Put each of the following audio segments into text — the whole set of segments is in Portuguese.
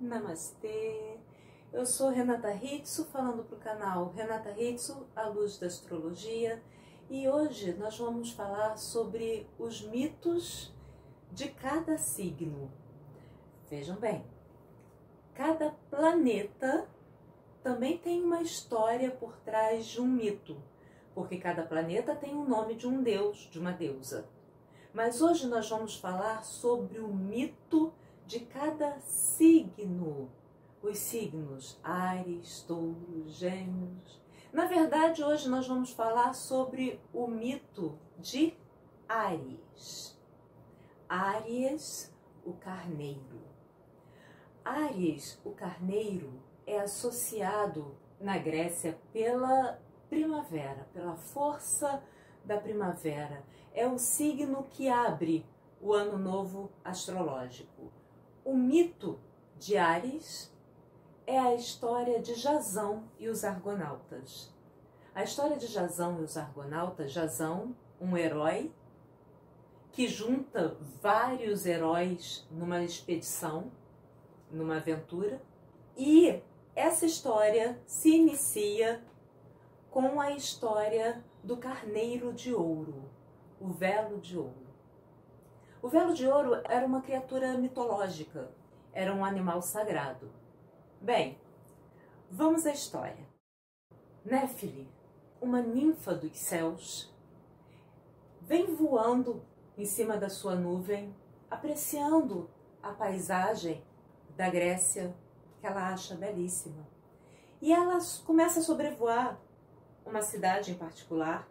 Namastê! Eu sou Renata Ritsu, falando para o canal Renata Ritsu, a luz da astrologia, e hoje nós vamos falar sobre os mitos de cada signo. Vejam bem, cada planeta também tem uma história por trás de um mito, porque cada planeta tem o nome de um deus, de uma deusa. Mas hoje nós vamos falar sobre o mito de cada signo. Os signos Áries, Touro, Gêmeos. Na verdade, hoje nós vamos falar sobre o mito de Áries. Áries, o carneiro. Áries, o carneiro, é associado na Grécia pela primavera, pela força da primavera. É o signo que abre o ano novo astrológico. O mito de Áries é a história de Jasão e os Argonautas. A história de Jasão e os Argonautas, Jasão, um herói que junta vários heróis numa expedição, numa aventura, e essa história se inicia com a história do carneiro de ouro, o velo de ouro. O velo de ouro era uma criatura mitológica, era um animal sagrado. Bem, vamos à história. Néfili, uma ninfa dos céus, vem voando em cima da sua nuvem, apreciando a paisagem da Grécia, que ela acha belíssima. E ela começa a sobrevoar uma cidade em particular,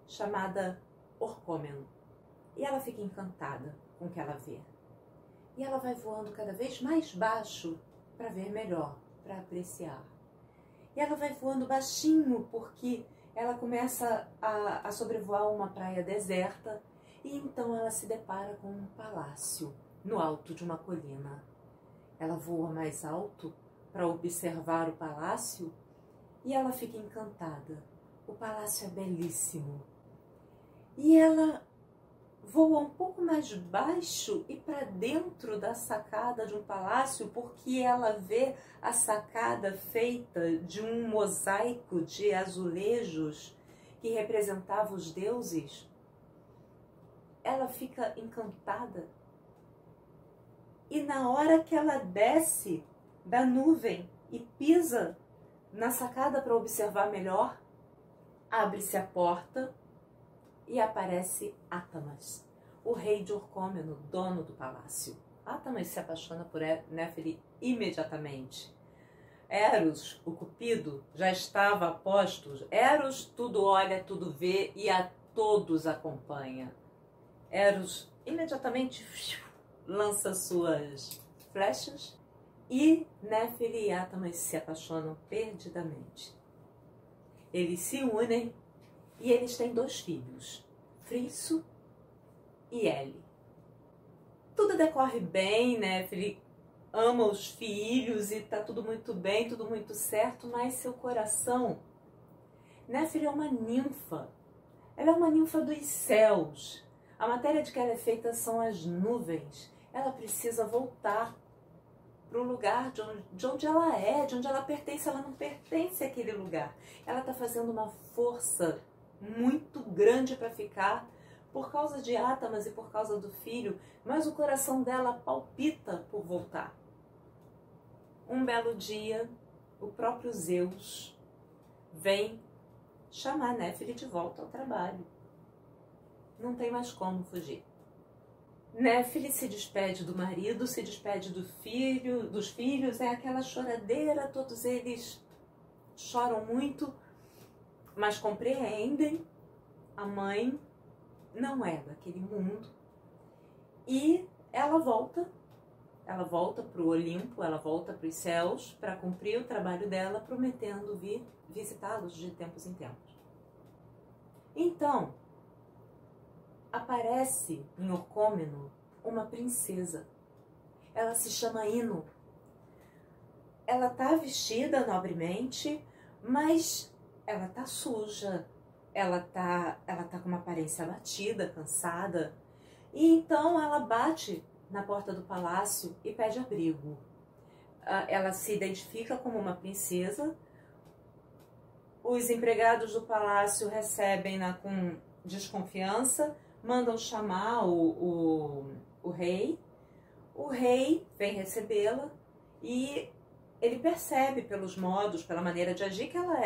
chamada Orcômeno. E ela fica encantada com o que ela vê. E ela vai voando cada vez mais baixo para ver melhor, para apreciar. E ela vai voando baixinho porque ela começa a sobrevoar uma praia deserta e então ela se depara com um palácio no alto de uma colina. Ela voa mais alto para observar o palácio e ela fica encantada. O palácio é belíssimo. E ela voa um pouco mais baixo e para dentro da sacada de um palácio, porque ela vê a sacada feita de um mosaico de azulejos que representava os deuses. Ela fica encantada. E na hora que ela desce da nuvem e pisa na sacada para observar melhor, abre-se a porta e aparece Átamas, o rei de Orcômeno, dono do palácio. Átamas se apaixona por Néfili imediatamente. Eros, o Cupido, já estava a postos. Eros tudo olha, tudo vê e a todos acompanha. Eros imediatamente lança suas flechas e Néfili e Átamas se apaixonam perdidamente. Eles se unem e eles têm 2 filhos, Friso e Ele. Tudo decorre bem, Néfili ama os filhos e tá tudo muito bem, tudo muito certo, mas seu coração... Néfili é uma ninfa, ela é uma ninfa dos céus. A matéria de que ela é feita são as nuvens. Ela precisa voltar para o lugar de onde ela é, de onde ela pertence. Ela não pertence àquele lugar. Ela está fazendo uma força muito grande para ficar por causa de Átamas e por causa do filho, mas o coração dela palpita por voltar. Um belo dia, o próprio Zeus vem chamar Néfili de volta ao trabalho. Não tem mais como fugir. Néfili se despede do marido, se despede dos filhos, é aquela choradeira, todos eles choram muito, mas compreendem, a mãe não é daquele mundo. E ela volta para o Olimpo, ela volta para os céus para cumprir o trabalho dela, prometendo vir visitá-los de tempos em tempos. Então, aparece em Orcômeno uma princesa. Ela se chama Ino. Ela está vestida nobremente, mas ela está suja. Ela tá com uma aparência abatida, cansada. E então ela bate na porta do palácio e pede abrigo. ela se identifica como uma princesa. Os empregados do palácio recebem-na com desconfiança, mandam chamar o rei. O rei vem recebê-la e ele percebe pelos modos, pela maneira de agir, que ela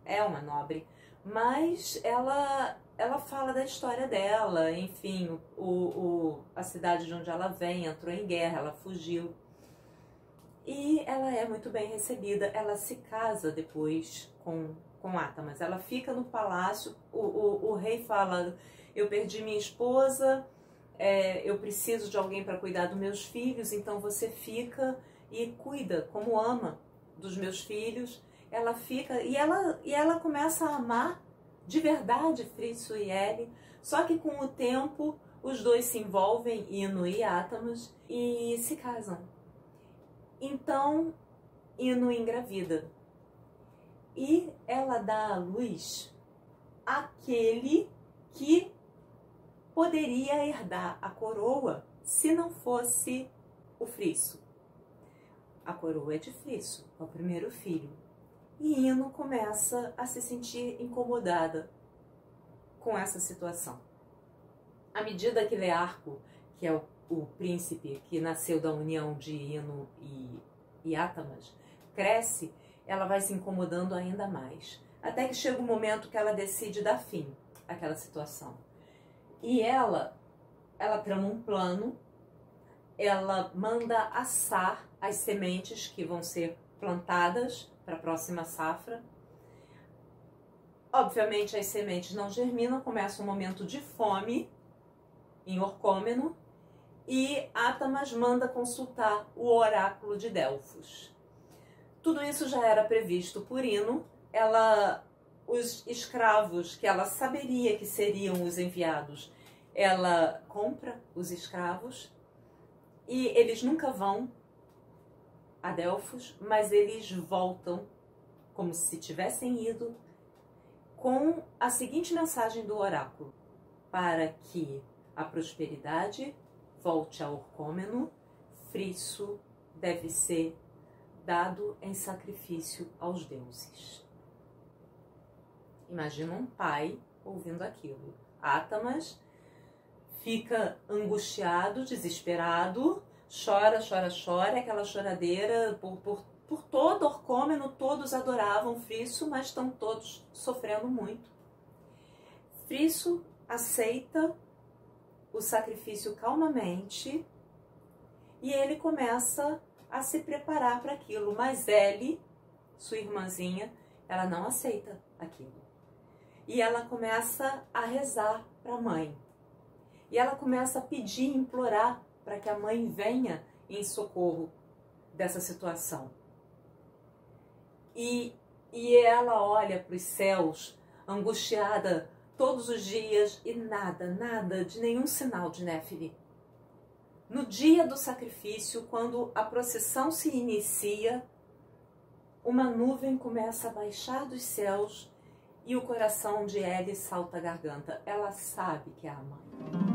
é uma nobre. Mas ela fala da história dela, enfim, a cidade de onde ela vem entrou em guerra, ela fugiu. E ela é muito bem recebida, ela se casa depois com Atamas. Ela fica no palácio, o rei fala: eu perdi minha esposa, eu preciso de alguém para cuidar dos meus filhos, então você fica e cuida como ama dos meus filhos. Ela fica e ela começa a amar de verdade Fritzo e Ellie, só que com o tempo os dois se envolvem, Ino e Atamas, e se casam. Então Ino engravida e ela dá à luz aquele que poderia herdar a coroa se não fosse o Fritzo. A coroa é de Fritzo, é o primeiro filho. E Ino começa a se sentir incomodada com essa situação. À medida que Learco, que é o príncipe que nasceu da união de Ino e Atamas, cresce, ela vai se incomodando ainda mais. Até que chega um momento que ela decide dar fim àquela situação. E ela trama um plano, ela manda assar as sementes que vão ser plantadas para a próxima safra. Obviamente as sementes não germinam, começa um momento de fome em Orcômeno e Atamas manda consultar o oráculo de Delfos. Tudo isso já era previsto por Ino. Os escravos que ela saberia que seriam os enviados, ela compra os escravos e eles nunca vão a Delfos, mas eles voltam como se tivessem ido com a seguinte mensagem do oráculo: para que a prosperidade volte a Orcômeno, Fritzo deve ser dado em sacrifício aos deuses. Imagina um pai ouvindo aquilo. Atamas fica angustiado, desesperado, chora, aquela choradeira por todo Orcômeno. Todos adoravam Fritzo, mas estão todos sofrendo muito. Fritzo aceita o sacrifício calmamente e ele começa a se preparar para aquilo, mas Ellie, sua irmãzinha, ela não aceita aquilo. E ela começa a rezar para a mãe. E ela começa a pedir, implorar para que a mãe venha em socorro dessa situação. E ela olha para os céus, angustiada todos os dias, e nada de nenhum sinal de Néfili. No dia do sacrifício, quando a procissão se inicia, uma nuvem começa a baixar dos céus e o coração de Ellie salta a garganta. Ela sabe que é a mãe.